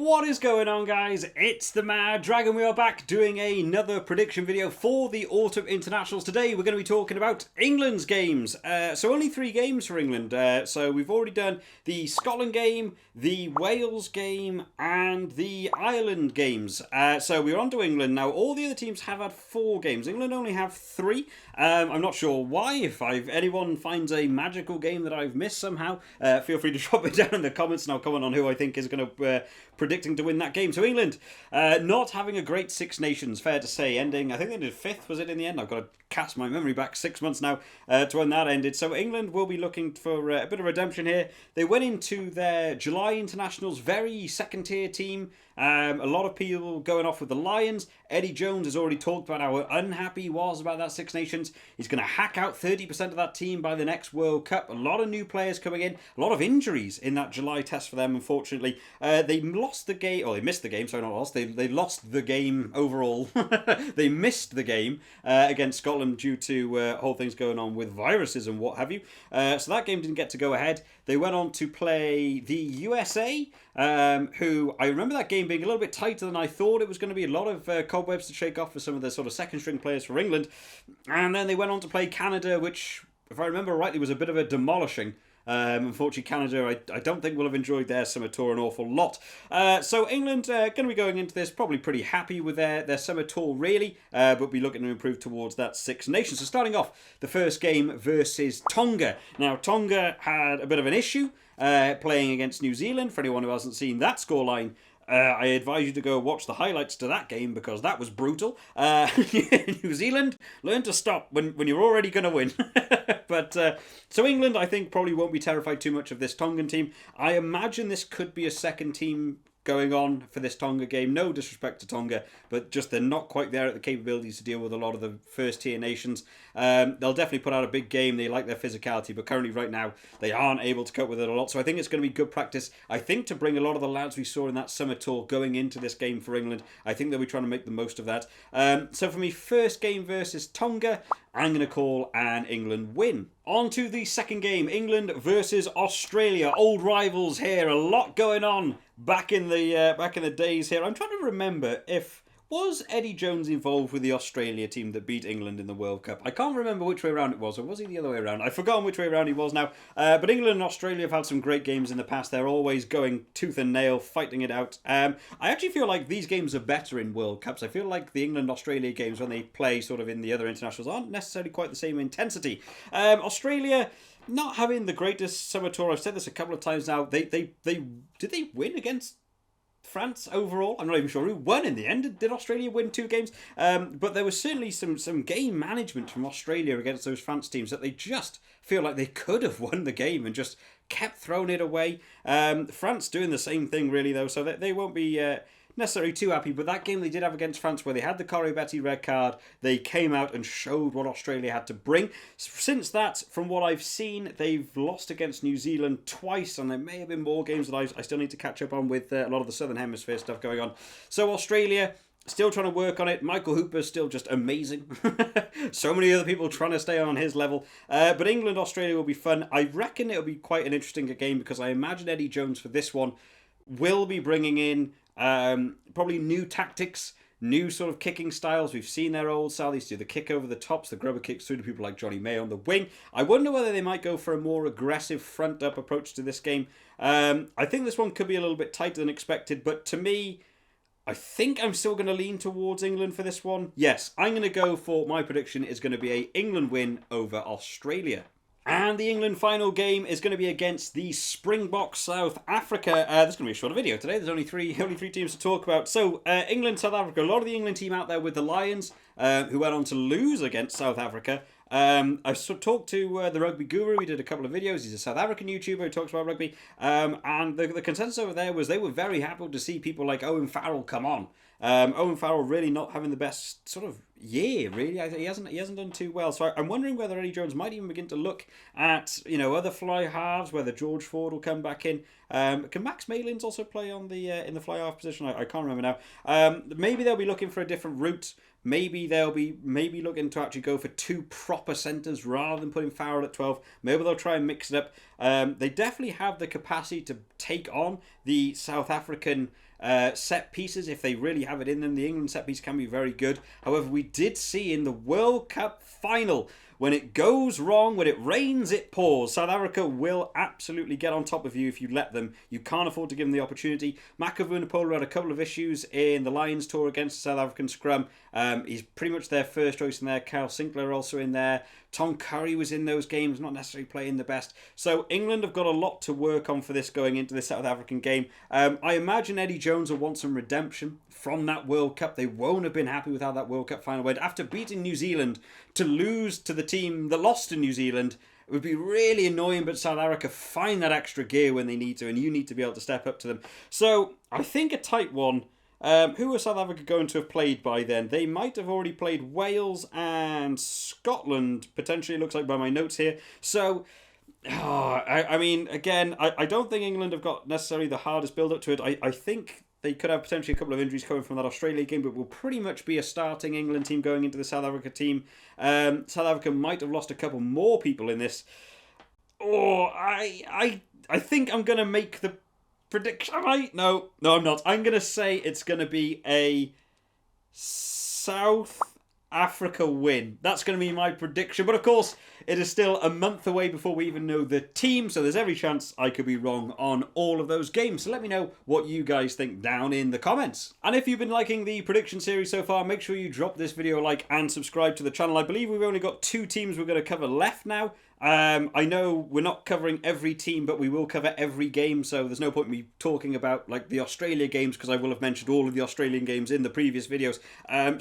What is going on, guys? It's the Mad Dragon. We are back doing another prediction video for the Autumn Internationals. Today we're going to be talking about England's games. So only 3 games for England. So we've already done the Scotland game, the Wales game, and the Ireland games. So we're on to England now. All the other teams have had 4 games. England only have 3. I'm not sure why. If anyone finds a magical game that I've missed somehow, feel free to drop it down in the comments and I'll comment on who I think is going to predicting to win that game. So England not having a great Six Nations, fair to say, ending, I think they did 5th, was it, in the end? I've got to cast my memory back 6 months now to when that ended. So England will be looking for a bit of redemption here. They went into their July internationals, very second tier team. A lot of people going off with the Lions. Eddie Jones has already talked about how unhappy he was about that Six Nations. He's going to hack out 30% of that team by the next World Cup. A lot of new players coming in. A lot of injuries in that July test for them, unfortunately. They lost the game, or they missed the game, sorry, not lost. They lost the game overall. They missed the game against Scotland due to whole things going on with viruses and what have you. So that game didn't get to go ahead. They went on to play the USA, who I remember that game being a little bit tighter than I thought it was going to be. A lot of cobwebs to shake off for some of the sort of second string players for England. And then they went on to play Canada, which, if I remember rightly, was a bit of a demolishing. Unfortunately, Canada, I don't think will have enjoyed their summer tour an awful lot. So England going to be going into this probably pretty happy with their summer tour, really, but be looking to improve towards that Six Nations. So starting off, the first game versus Tonga. Now, Tonga had a bit of an issue playing against New Zealand. For anyone who hasn't seen that scoreline, I advise you to go watch the highlights to that game because that was brutal. New Zealand, learn to stop when you're already going to win. But so England, I think, probably won't be terrified too much of this Tongan team. I imagine this could be a second team going on for this Tonga game. No disrespect to Tonga, but just they're not quite there at the capabilities to deal with a lot of the first tier nations. They'll definitely put out a big game. They like their physicality, but currently right now they aren't able to cope with it a lot. So I think it's going to be good practice. I think to bring a lot of the lads we saw in that summer tour going into this game for England, I think they'll be trying to make the most of that. So for me, first game versus Tonga, I'm going to call an England win. On to the second game, England versus Australia. Old rivals here, a lot going on back in the days here. I'm trying to remember if was Eddie Jones involved with the Australia team that beat England in the World Cup. I can't remember which way around it was, or was he the other way around? I've forgotten which way around he was now. But England and Australia have had some great games in the past. They're always going tooth and nail, fighting it out. I actually feel like these games are better in World Cups. I feel like the England-Australia games, when they play sort of in the other internationals, aren't necessarily quite the same intensity. Australia not having the greatest summer tour. I've said this a couple of times now. Did they win against France overall? I'm not even sure who won in the end. Did Australia win 2 games? But there was certainly some game management from Australia against those France teams that they just feel like they could have won the game and just kept throwing it away. France doing the same thing really though, so they won't be necessarily too happy. But that game they did have against France, where they had the Corey Betty red card, they came out and showed what Australia had to bring. Since that, from what I've seen, they've lost against New Zealand twice, and there may have been more games that I still need to catch up on with a lot of the Southern Hemisphere stuff going on. So Australia, still trying to work on it. Michael Hooper's still just amazing. So many other people trying to stay on his level. But England, Australia will be fun. I reckon it'll be quite an interesting game because I imagine Eddie Jones for this one will be bringing in probably new tactics, new sort of kicking styles. We've seen their old style. They used to do the kick over the tops, the grubber kicks through to people like Johnny May on the wing. I wonder whether they might go for a more aggressive front-up approach to this game. I think this one could be a little bit tighter than expected, but to me, I think I'm still going to lean towards England for this one. Yes, I'm going to go for my prediction is going to be an England win over Australia. And the England final game is going to be against the Springboks South Africa. This is going to be a shorter video today. There's only three teams to talk about. So, England, South Africa. A lot of the England team out there with the Lions, who went on to lose against South Africa. I talked to the Rugby Guru. He did a couple of videos. He's a South African YouTuber who talks about rugby. And the consensus over there was they were very happy to see people like Owen Farrell come on. Owen Farrell really not having the best sort of year, really. He hasn't done too well. So I'm wondering whether Eddie Jones might even begin to look at, other fly halves, whether George Ford will come back in. Can Max Malins also play on the in the fly half position? I can't remember now. Maybe they'll be looking for a different route. Maybe they'll be looking to actually go for 2 proper centres rather than putting Farrell at 12. Maybe they'll try and mix it up. They definitely have the capacity to take on the South African set pieces if they really have it in them. The England set piece can be very good. However, we did see in the World Cup final, when it goes wrong, when it rains, it pours. South Africa will absolutely get on top of you if you let them. You can't afford to give them the opportunity. Maka Vunipola had a couple of issues in the Lions tour against the South African scrum. He's pretty much their first choice in there. Kyle Sinclair also in there. Tom Curry was in those games, not necessarily playing the best. So England have got a lot to work on for this going into the South African game. I imagine Eddie Jones will want some redemption from that World Cup. They won't have been happy with how that World Cup final went. After beating New Zealand, to lose to the team that lost to New Zealand, it would be really annoying, but South Africa find that extra gear when they need to, and you need to be able to step up to them. So I think a tight one. Who are South Africa going to have played by then? They might have already played Wales and Scotland, potentially, it looks like by my notes here. So, I mean, again, I don't think England have got necessarily the hardest build-up to it. I think they could have potentially a couple of injuries coming from that Australia game, but will pretty much be a starting England team going into the South Africa team. South Africa might have lost a couple more people in this. I think I'm going to make the prediction. No, I'm not. I'm going to say it's going to be a South Africa win. That's going to be my prediction. But of course, it is still a month away before we even know the team, so there's every chance I could be wrong on all of those games. So let me know what you guys think down in the comments. And if you've been liking the prediction series so far, make sure you drop this video a like and subscribe to the channel. I believe we've only got 2 teams we're going to cover left now. I know we're not covering every team, but we will cover every game, so there's no point in me talking about like the Australia games, because I will have mentioned all of the Australian games in the previous videos.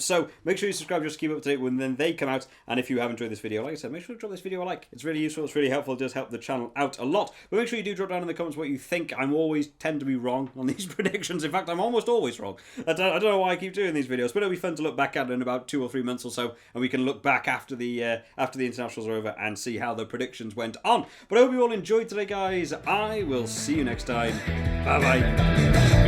So make sure you subscribe just to keep up to date when then they come out. And if you have enjoyed this video, like I said, make sure to drop this video a like. It's really useful, it's really helpful, it does help the channel out a lot. But make sure you do drop down in the comments what you think. I'm always tend to be wrong on these predictions. In fact, I'm almost always wrong. I don't know why I keep doing these videos, but it'll be fun to look back at in about 2 or 3 months or so, and we can look back after the internationals are over and see how the predictions went on. But I hope you all enjoyed today, guys. I will see you next time. Bye bye.